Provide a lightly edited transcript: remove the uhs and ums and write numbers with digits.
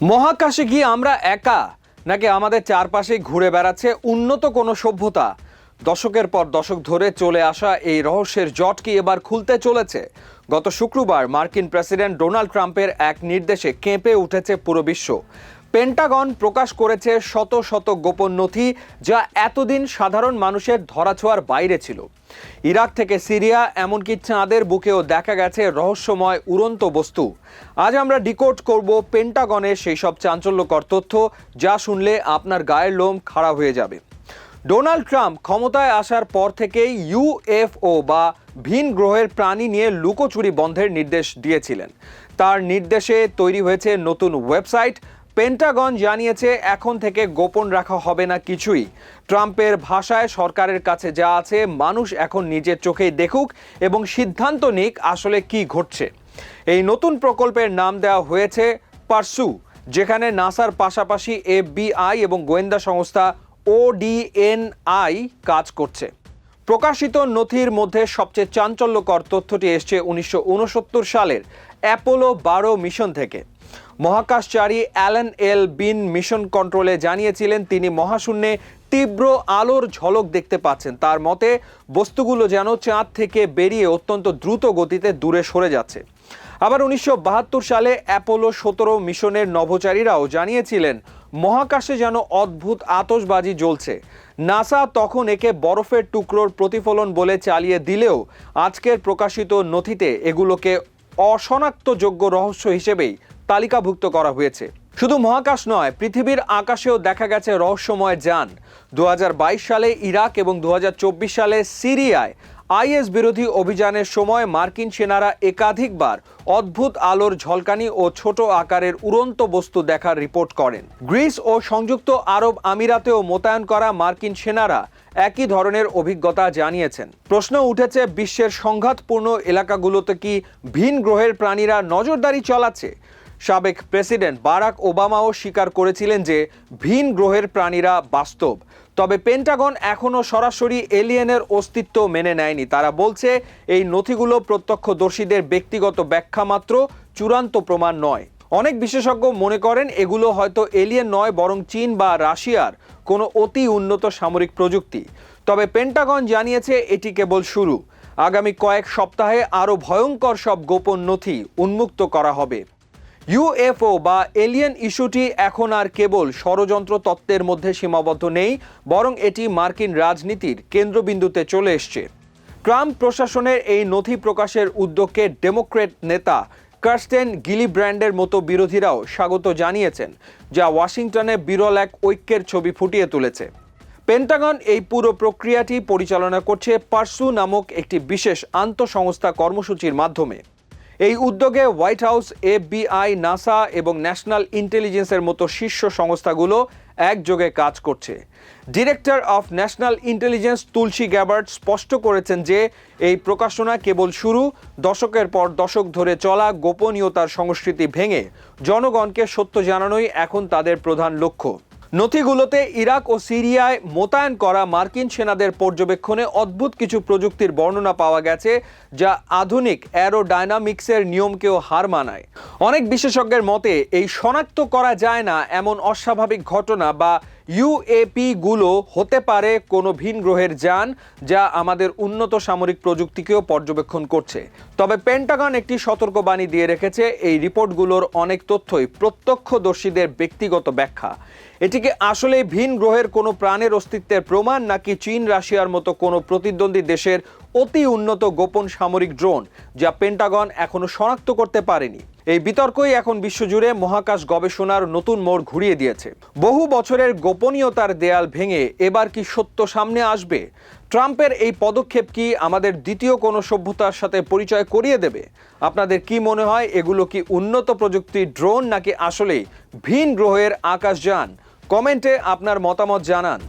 মহাকাশে কি আমরা একা, নাকি আমাদের চারপাশে ঘুরে বেড়াচ্ছে উন্নত কোনো সভ্যতা? দশকের পর দশক ধরে চলে আসা এই রহস্যের জট কি এবার খুলতে চলেছে? গত শুক্রবার মার্কিন প্রেসিডেন্ট ডোনাল্ড ট্রাম্পের এক নির্দেশে কেঁপে উঠেছে পুরো বিশ্ব। পেন্টাগন প্রকাশ করেছে শত শত গোপন নথি, যা এতদিন সাধারণ মানুষের ধরাছোঁয়ার বাইরে ছিল। ইরাক থেকে সিরিয়া, এমনকি চাঁদের বুকেও দেখা গেছে রহস্যময় উড়ন্ত বস্তু। আজ আমরা ডিকোড করব পেন্টাগনের সেই সব চাঞ্চল্যকর তথ্য, যা শুনলে আপনার গায়ের লোম খাড়া হয়ে যাবে। ডোনাল্ড ট্রাম্প ক্ষমতায় আসার পর থেকেই ইউএফও বা ভিন গ্রহের প্রাণী নিয়ে লুকোচুরি বন্ধের নির্দেশ দিয়েছিলেন। তার নির্দেশে তৈরি হয়েছে নতুন ওয়েবসাইট। পেন্টাগন জানিয়েছে এখন থেকে গোপন রাখা হবে না কিছুই। ট্রাম্পের ভাষায়, সরকারের কাছে যা আছে মানুষ এখন নিজের চোখেই দেখুক এবং সিদ্ধান্ত নিক আসলে কি ঘটছে। এই নতুন প্রকল্পের নাম দেওয়া হয়েছে পারসু, যেখানে নাসার পাশাপাশি এফবিআই এবং গোয়েন্দা সংস্থা ODNI কাজ করছে। প্রকাশিত নথির মধ্যে সবচেয়ে চাঞ্চল্যকর তথ্যটি এসছে 1969 সালের অ্যাপোলো 12 মিশন থেকে। মহাকাশচারী অ্যালান এল বিন মিশন কন্ট্রোলে জানিয়েছিলেন তিনি মহাশূন্যে তীব্র আলোর ঝলক দেখতে পাচ্ছেন। তার মতে বস্তুগুলো যেন চাঁদ থেকে বেরিয়ে অত্যন্ত দ্রুত গতিতে দূরে সরে যাচ্ছে। আবার 1972 সালে অ্যাপোলো 17 মিশনের নভোচারীরাও জানিয়েছিলেন মহাকাশে যেন অদ্ভুত আতশবাজি জ্বলছে। নাসা তখন একে বরফের টুকরোর প্রতিফলন বলে চালিয়ে দিলেও আজকের প্রকাশিত নথিতে এগুলোকে অশনাক্তযোগ্য রহস্য হিসেবেই তালিকাভুক্ত করা হয়েছে। শুধু মহাকাশ নয়, পৃথিবীর আকাশেও দেখা গেছে রহস্যময় যান। 2022 সালে ইরাক এবং 2024 সালে সিরিয়ায় আইএস বিরোধী অভিযানের সময় মার্কিন সেনারা একাধিকবার অদ্ভুত আলোর ঝলকানি ও ছোট আকারের উড়ন্ত বস্তু দেখার রিপোর্ট করেন। গ্রিস ও সংযুক্ত আরব আমিরাতেও মোতায়েন করা মার্কিন সেনারা একই ধরনের অভিজ্ঞতা জানিয়েছেন। প্রশ্ন উঠেছে, বিশ্বের সংঘাতপূর্ণ এলাকাগুলোতে কি ভিন গ্রহের প্রাণীরা নজরদারি চালাচ্ছে? সাবেক প্রেসিডেন্ট বারাক ওবামাও স্বীকার করেছিলেন যে ভিন গ্রহের প্রাণীরা বাস্তব। তবে পেন্টাগন এখনও সরাসরি এলিয়েনের অস্তিত্ব মেনে নেয়নি। তারা বলছে এই নথিগুলো প্রত্যক্ষদর্শীদের ব্যক্তিগত ব্যাখ্যা মাত্র, চূড়ান্ত প্রমাণ নয়। অনেক বিশেষজ্ঞ মনে করেন এগুলো হয়তো এলিয়েন নয়, বরং চীন বা রাশিয়ার কোনো অতি উন্নত সামরিক প্রযুক্তি। তবে পেন্টাগন জানিয়েছে এটি কেবল শুরু। আগামী কয়েক সপ্তাহে আরও ভয়ঙ্কর সব গোপন নথি উন্মুক্ত করা হবে। ইউএফও বা এলিয়েন ইস্যুটি এখন আর কেবল ষড়যন্ত্র তত্ত্বের মধ্যে সীমাবদ্ধ নেই, বরং এটি মার্কিন রাজনীতির কেন্দ্রবিন্দুতে চলে এসছে। ট্রাম্প প্রশাসনের এই নথি প্রকাশের উদ্যোগকে ডেমোক্র্যাট নেতা কার্স্টেন গিলিব্র্যান্ডের মতো বিরোধীরাও স্বাগত জানিয়েছেন, যা ওয়াশিংটনে বিরল এক ঐক্যের ছবি ফুটিয়ে তুলেছে। পেন্টাগন এই পুরো প্রক্রিয়াটি পরিচালনা করছে পারসু নামক একটি বিশেষ আন্তঃসংস্থা কর্মসূচির মাধ্যমে। এই উদ্যোগে হোয়াইট হাউস, এফবিআই, নাসা এবং ন্যাশনাল ইন্টেলিজেন্সের মতো শীর্ষ সংস্থাগুলো একযোগে কাজ করছে। Director of national intelligence Tulsi Gabbard স্পষ্ট করেছেন যে এই প্রকাশনা কেবল শুরু। দশকের পর দশক ধরে চলা গোপনীয়তার সংস্কৃতি ভেঙে জনগণকে সত্য জানানোই এখন তাদের প্রধান লক্ষ্য। নথিগুলোতে ইরাক ও সিরিয়ায় মোতায়েন করা মার্কিন সেনাদের পর্যবেক্ষণে অদ্ভুত কিছু প্রযুক্তির বর্ণনা পাওয়া গেছে, যা আধুনিক অ্যারোডাইনামিক্সের নিয়মকেও হার মানায়। অনেক বিশেষজ্ঞের মতে এই শনাক্ত করা যায় না এমন অস্বাভাবিক ঘটনা বা ইউএপি-গুলো হতে পারে কোনো ভিন গ্রহের যান, যা আমাদের উন্নত সামরিক প্রযুক্তিকেও পর্যবেক্ষণ করছে। তবে পেন্টাগন একটি সতর্কবাণী দিয়ে রেখেছে, এই রিপোর্টগুলোর অনেক তথ্যই প্রত্যক্ষদর্শীদের ব্যক্তিগত ব্যাখ্যা। এটিকে আসলে ভিন গ্রহের কোনো প্রাণের অস্তিত্বের প্রমাণ, নাকি চীন রাশিয়ার মতো কোনো প্রতিদ্বন্দ্বী দেশের অতি উন্নত গোপন সামরিক ড্রোন, যা পেন্টাগন এখনো শনাক্ত করতে পারেনি। এই বিতর্কই এখন বিশ্বজুড়ে মহাকাশ গবেষণার নতুন মোড় ঘুরিয়ে দিয়েছে। বহু বছরের গোপনীয়তার দেয়াল ভেঙে এবার কি সত্য সামনে আসবে? ট্রাম্পের এই পদক্ষেপ কি আমাদের দ্বিতীয় কোনো সভ্যতার সাথে পরিচয় করিয়ে দেবে? আপনাদের কি মনে হয়, এগুলো কি উন্নত প্রযুক্তির ড্রোন, নাকি আসলে ভিন গ্রহের আকাশযান? কমেন্টে আপনার মতামত জানান।